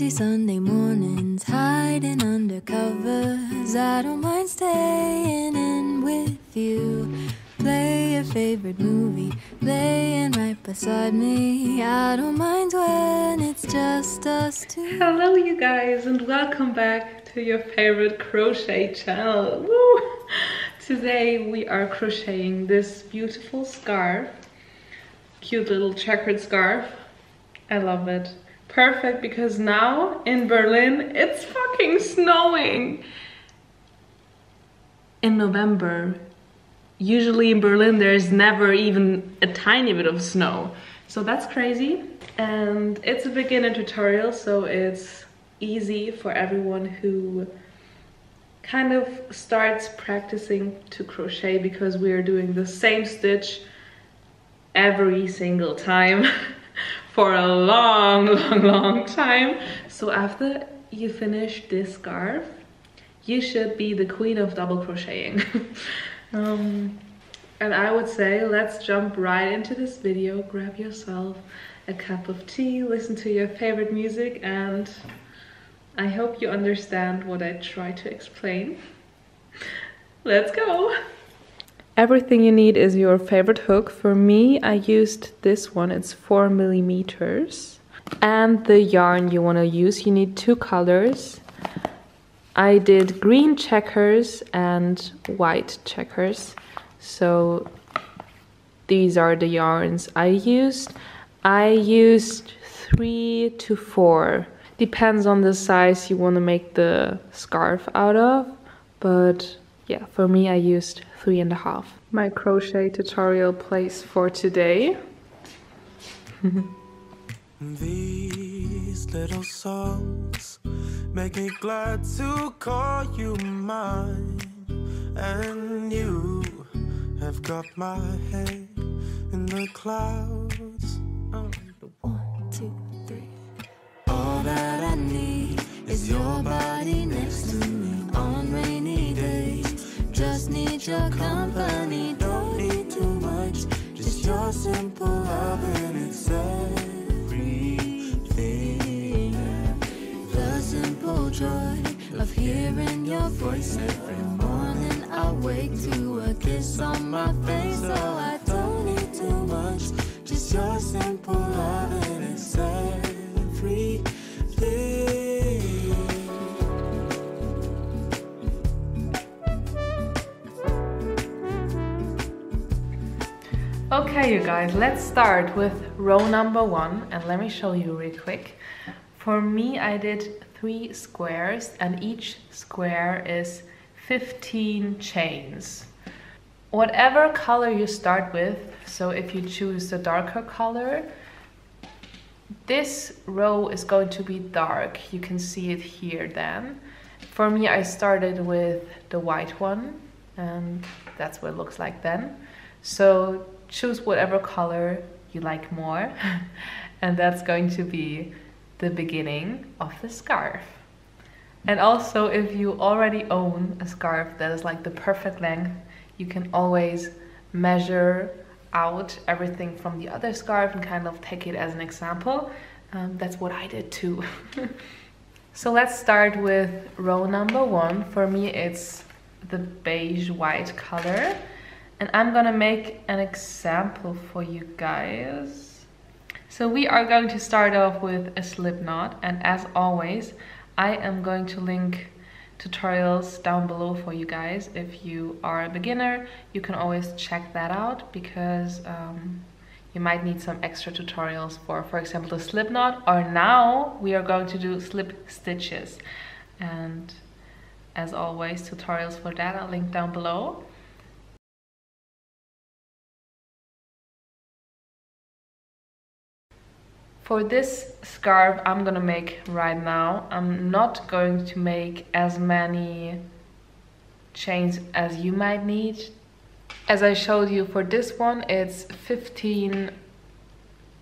lazy Sunday mornings, hiding under covers. I don't mind staying in with you. Play your favorite movie, laying right beside me. I don't mind when it's just us two. Hello you guys, and welcome back to your favorite crochet channel. Woo! Today we are crocheting this beautiful scarf. Cute little checkered scarf. I love it. Perfect, because now in Berlin it's fucking snowing. In November, usually in Berlin there's never even a tiny bit of snow. So that's crazy. And it's a beginner tutorial, so it's easy for everyone who kind of starts practicing to crochet, because we are doing the same stitch every single time for a long time. So after you finish this scarf, you should be the queen of double crocheting. And I would say let's jump right into this video. Grab yourself a cup of tea, listen to your favorite music, and I hope you understand what I try to explain. Let's go! Everything you need is your favorite hook. For me, I used this one, it's 4 millimeters. And the yarn you want to use, you need 2 colors. I did green checkers and white checkers. So these are the yarns I used. I used 3 to 4. Depends on the size you want to make the scarf out of. But yeah, for me I used 3.5. My crochet tutorial place for today. These little songs make me glad to call you mine, and you have got my head in the clouds. 1, 2, 3. All that I need is your body next to me on rainy days. Just need your company, don't need too much. Just your simple love and it's everything. The simple joy of hearing your voice every morning. I wake to a kiss on my face, so I don't need too much. Just your simple love and it's everything. Okay, you guys, let's start with row number 1, and let me show you real quick. For me, I did 3 squares, and each square is 15 chains. Whatever color you start with, so if you choose the darker color, this row is going to be dark. You can see it here then. For me, I started with the white one, and that's what it looks like then. So choose whatever color you like more, and that's going to be the beginning of the scarf. And also, if you already own a scarf that is like the perfect length, you can always measure out everything from the other scarf and kind of take it as an example. That's what I did too. So let's start with row number 1. For me, it's the beige white color. And I'm gonna make an example for you guys. So we are going to start off with a slip knot, and as always, I am going to link tutorials down below for you guys. If you are a beginner, you can always check that out, because you might need some extra tutorials for example, the slip knot, or now we are going to do slip stitches. And as always, tutorials for that I'll link down below. For this scarf I'm gonna make right now, I'm not going to make as many chains as you might need. As I showed you for this one, it's 15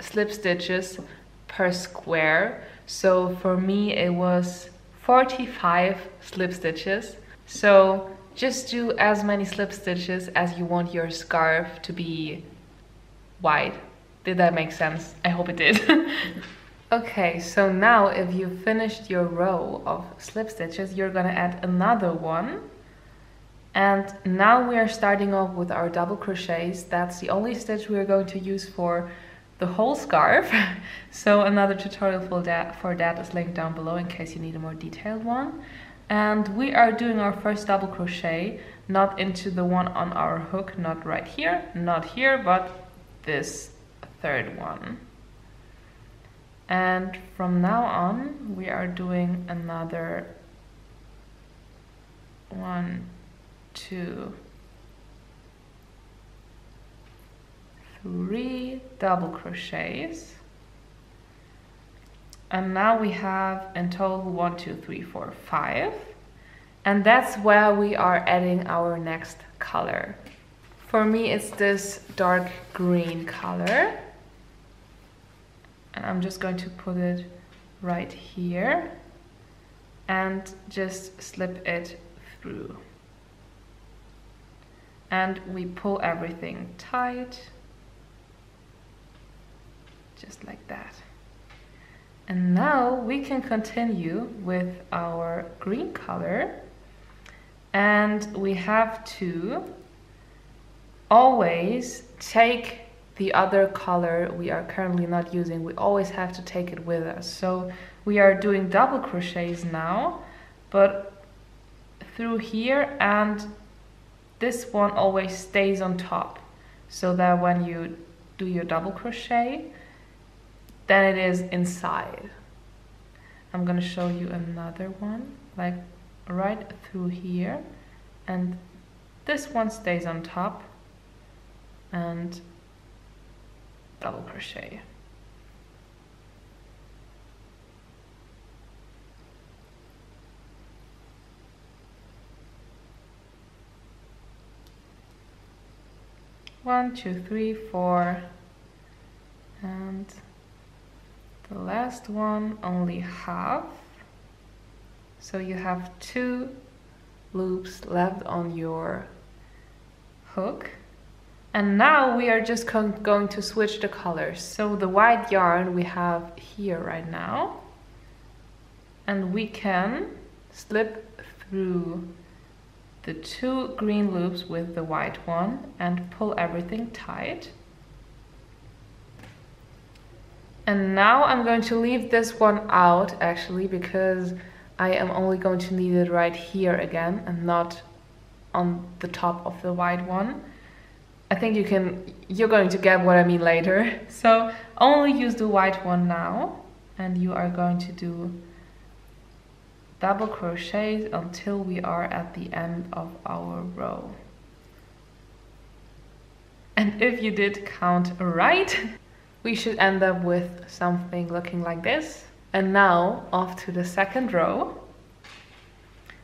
slip stitches per square. So for me it was 45 slip stitches. So just do as many slip stitches as you want your scarf to be wide. Did that make sense? I hope it did. Okay, so now if you finished your row of slip stitches, you're gonna add another one. And now we are starting off with our double crochets. That's the only stitch we are going to use for the whole scarf. So another tutorial for that is linked down below in case you need a more detailed one. And we are doing our first double crochet, not into the one on our hook, not right here, not here, but this third one. And from now on, we are doing another 1, 2, 3 double crochets. And now we have in total 1, 2, 3, 4, 5. And that's where we are adding our next color. For me, it's this dark green color. And I'm just going to put it right here and just slip it through. And we pull everything tight, just like that. And now we can continue with our green color, and we have to always take the other color we are currently not using. We always have to take it with us. So we are doing double crochets now, but through here, and this one always stays on top, so that when you do your double crochet, then it is inside. I'm gonna show you another one, like right through here, and this one stays on top, and double crochet. One, two, three, four, and the last one only half. So you have 2 loops left on your hook. And now we are just going to switch the colors. So the white yarn we have here right now, and we can slip through the 2 green loops with the white one and pull everything tight. And now I'm going to leave this one out actually, because I am only going to need it right here again and not on the top of the white one. I think you're going to get what I mean later. So only use the white one now, and you are going to do double crochets until we are at the end of our row. And if you did count right, we should end up with something looking like this. And now off to the second row.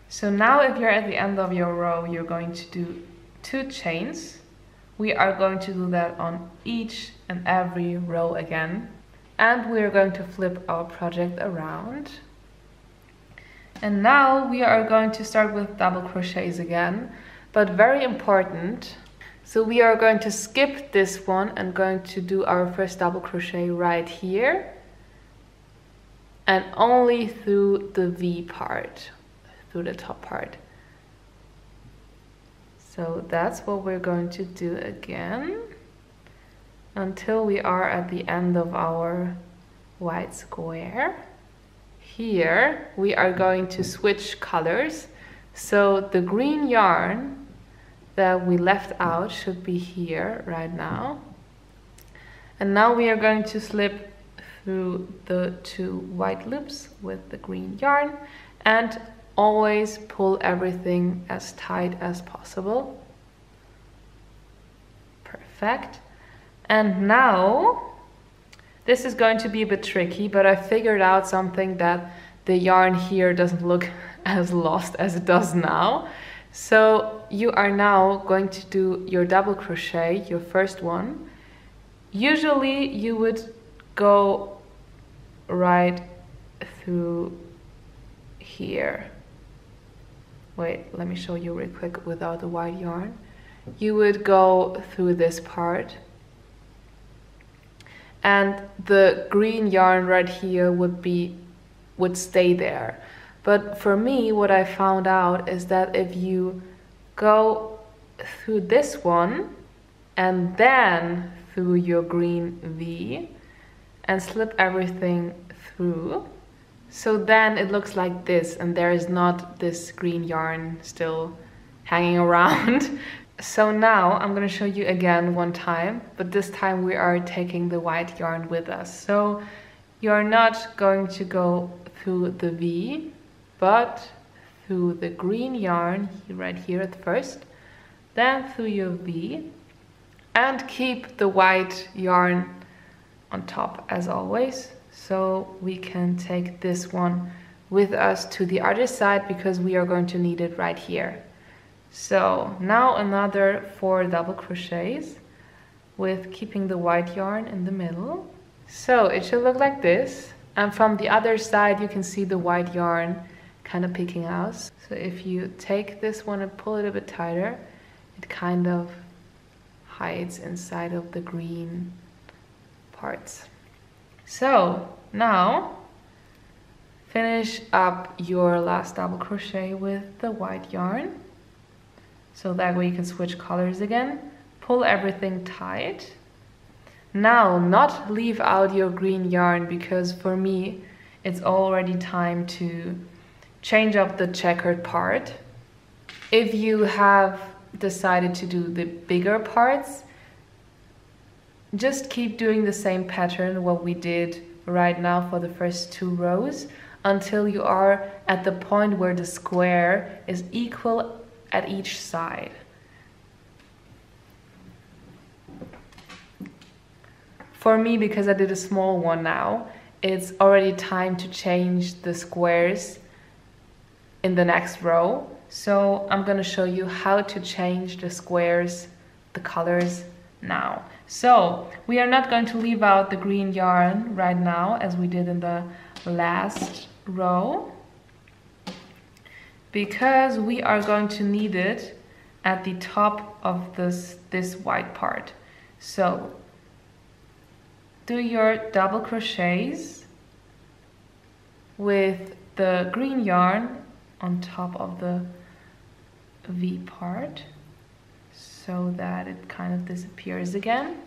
So now if you're at the end of your row, you're going to do 2 chains. We are going to do that on each and every row again. And we're going to flip our project around. And now we are going to start with double crochets again, but very important. So we are going to skip this one and going to do our first double crochet right here, and only through the V part, through the top part. So that's what we're going to do again until we are at the end of our white square. Here we are going to switch colors. So the green yarn that we left out should be here right now. And now we are going to slip through the 2 white loops with the green yarn and always pull everything as tight as possible. Perfect. And now this is going to be a bit tricky, but I figured out something that the yarn here doesn't look as lost as it does now. So you are now going to do your double crochet, your first one. Usually you would go right through here. Wait, let me show you real quick without the white yarn. You would go through this part, and the green yarn right here would stay there. But for me, what I found out is that if you go through this one and then through your green V and slip everything through, so then it looks like this and there is not this green yarn still hanging around. So now I'm going to show you again one time, but this time we are taking the white yarn with us. So you're not going to go through the V, but through the green yarn right here at first, then through your V, and keep the white yarn on top as always. So we can take this one with us to the other side because we are going to need it right here. So now another 4 double crochets with keeping the white yarn in the middle. So it should look like this, and from the other side you can see the white yarn kind of peeking out. So if you take this one and pull it a bit tighter, it kind of hides inside of the green parts. So now finish up your last double crochet with the white yarn, so that way you can switch colors again. Pull everything tight. Now not leave out your green yarn, because for me it's already time to change up the checkered part. If you have decided to do the bigger parts, just keep doing the same pattern what we did right now for the first 2 rows until you are at the point where the square is equal at each side. For me, because I did a small one now, it's already time to change the squares in the next row. So I'm going to show you how to change the squares, the colors now. So we are not going to leave out the green yarn right now as we did in the last row, because we are going to need it at the top of this white part. So do your double crochets with the green yarn on top of the V part, so that it kind of disappears again.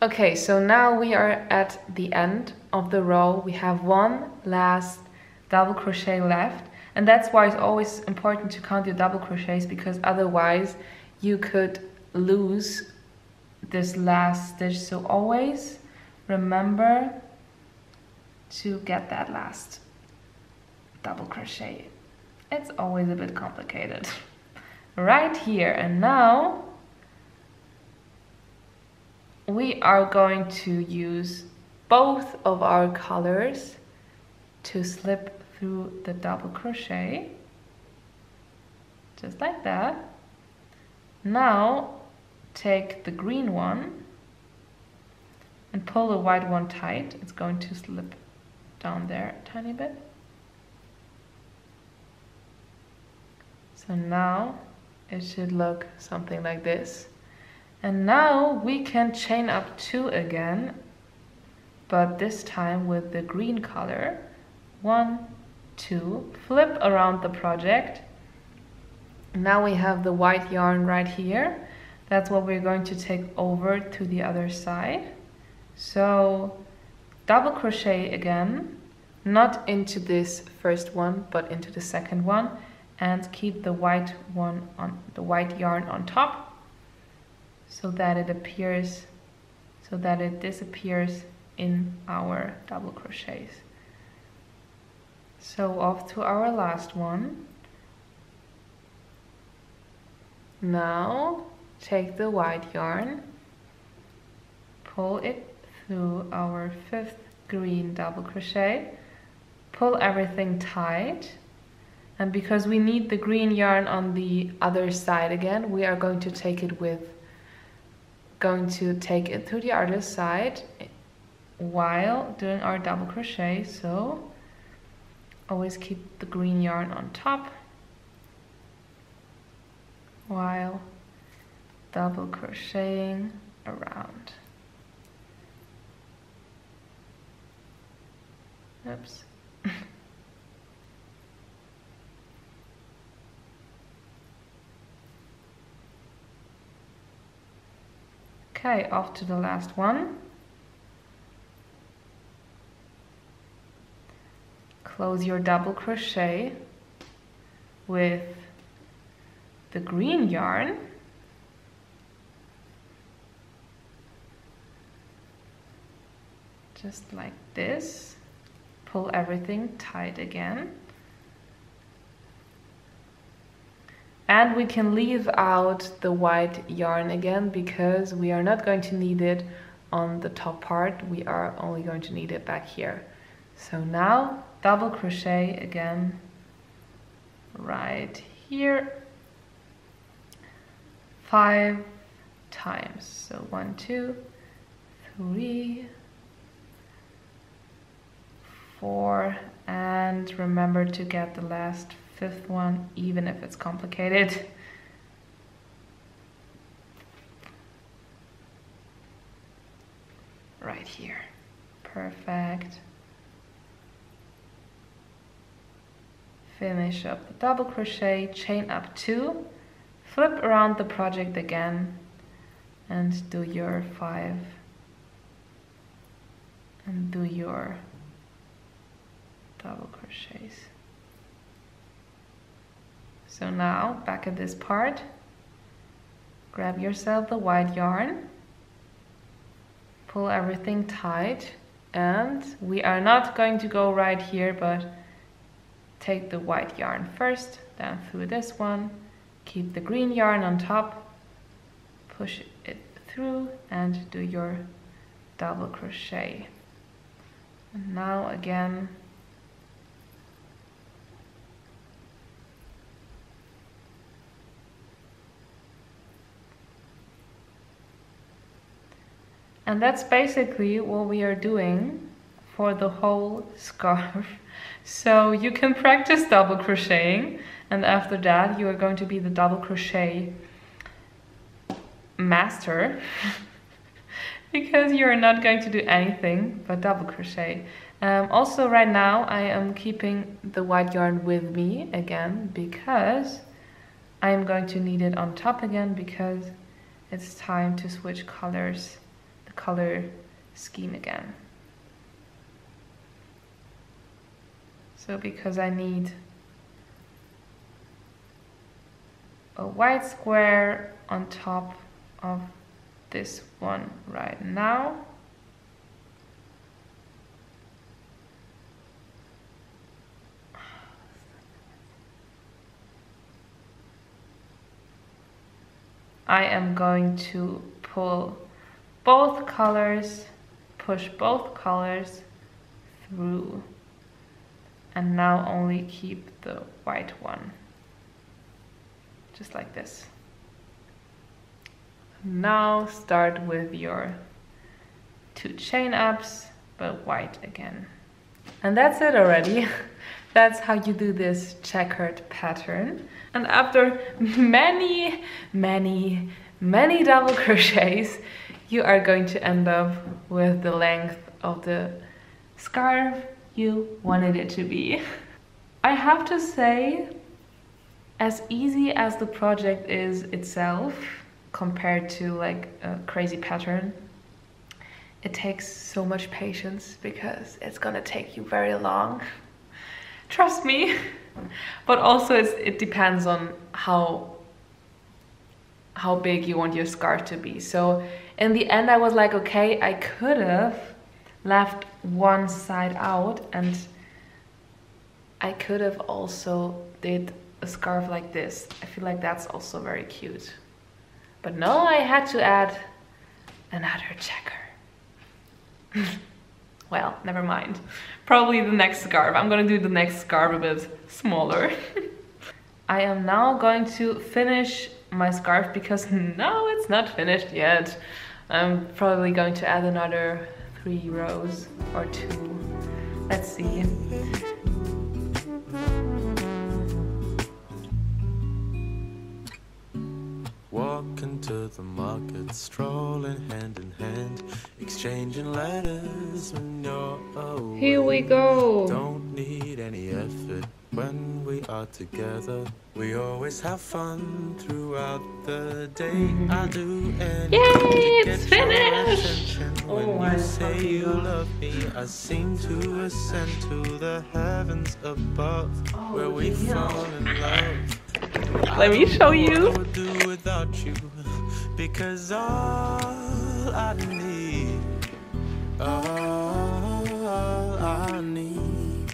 Okay, so now we are at the end of the row. We have one last double crochet left, and that's why it's always important to count your double crochets, because otherwise you could lose this last stitch. So always remember to get that last double crochet. It's always a bit complicated. Right here, and now we are going to use both of our colors to slip through the double crochet, just like that. Now take the green one and pull the white one tight. It's going to slip down there a tiny bit. So now it should look something like this. And now we can chain up 2 again, but this time with the green color. 1, 2, flip around the project. Now we have the white yarn right here. That's what we're going to take over to the other side. So double crochet again, not into this first one, but into the second one, and keep the white one on the white yarn on top, so that it appears, so that it disappears in our double crochets. So off to our last one. Now take the white yarn, pull it through our 5th green double crochet, pull everything tight. And because we need the green yarn on the other side again, we are going to take it through the other side while doing our double crochet. So always keep the green yarn on top while double crocheting around. Oops. Okay, off to the last one. Close your double crochet with the green yarn. Just like this. Pull everything tight again. And we can leave out the white yarn again because we are not going to need it on the top part. We are only going to need it back here. So now double crochet again right here 5 times. So 1, 2, 3, 4, and remember to get the last 5th one, even if it's complicated. Right here. Perfect. Finish up the double crochet, chain up 2, flip around the project again, and do your 5, and do your double crochets. So now, back at this part, grab yourself the white yarn, pull everything tight, and we are not going to go right here, but take the white yarn first, then through this one, keep the green yarn on top, push it through, and do your double crochet. And now again, and that's basically what we are doing for the whole scarf. So you can practice double crocheting, and after that you are going to be the double crochet master because you're not going to do anything but double crochet. Also right now I am keeping the white yarn with me again because I am going to need it on top again because it's time to switch colors, the color scheme again. So because I need a white square on top of this one right now. I am going to pull both colors, push both colors through, and now only keep the white one, just like this. Now start with your 2 chain ups, but white again. And that's it already. That's how you do this checkered pattern. And after many double crochets, you are going to end up with the length of the scarf you wanted it to be. I have to say, as easy as the project is itself, compared to like a crazy pattern, it takes so much patience because it's gonna take you very long. Trust me. But also it depends on how big you want your scarf to be. So in the end I was like, okay, I could have left one side out, and I could have also did a scarf like this. I feel like that's also very cute. But no, I had to add another checker. Well, never mind. Probably the next scarf. I'm gonna do the next scarf a bit smaller. I am now going to finish my scarf because no, it's not finished yet. I'm probably going to add another 3 rows or 2. Let's see. Walking going to the market, strolling hand in hand, exchanging letters when you're away. Here we go. Don't need any effort when we are together. We always have fun throughout the day. I do anything Yay, to it's get your finished! attention. Oh, When I you say fucking you love love me, I seem to ascend to the heavens above, where we fall in love. Let me show you. I would do without you, because all I need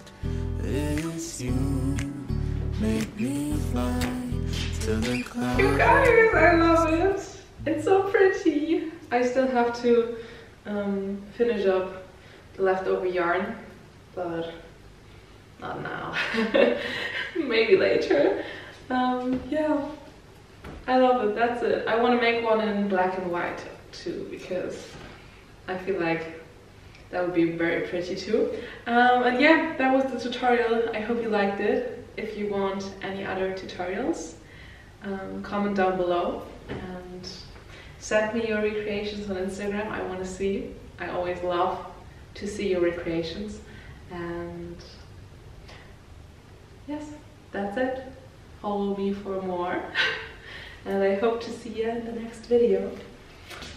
is you. Make me fly to the clouds. You guys, I love it. It's so pretty. I still have to finish up the leftover yarn, but not now. Maybe later. Yeah, I love it. That's it. I want to make one in black and white too, because I feel like that would be very pretty too. And yeah, that was the tutorial. I hope you liked it. If you want any other tutorials, comment down below and send me your recreations on Instagram. I want to see. I always love to see your recreations. And yes, that's it. Follow me for more. And I hope to see you in the next video.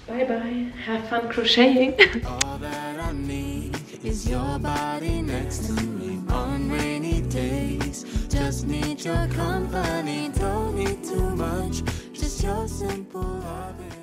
Bye bye. Have fun crocheting. All that I need is your body next to me on rainy days. Just need your company, don't need too much, just your simple loving.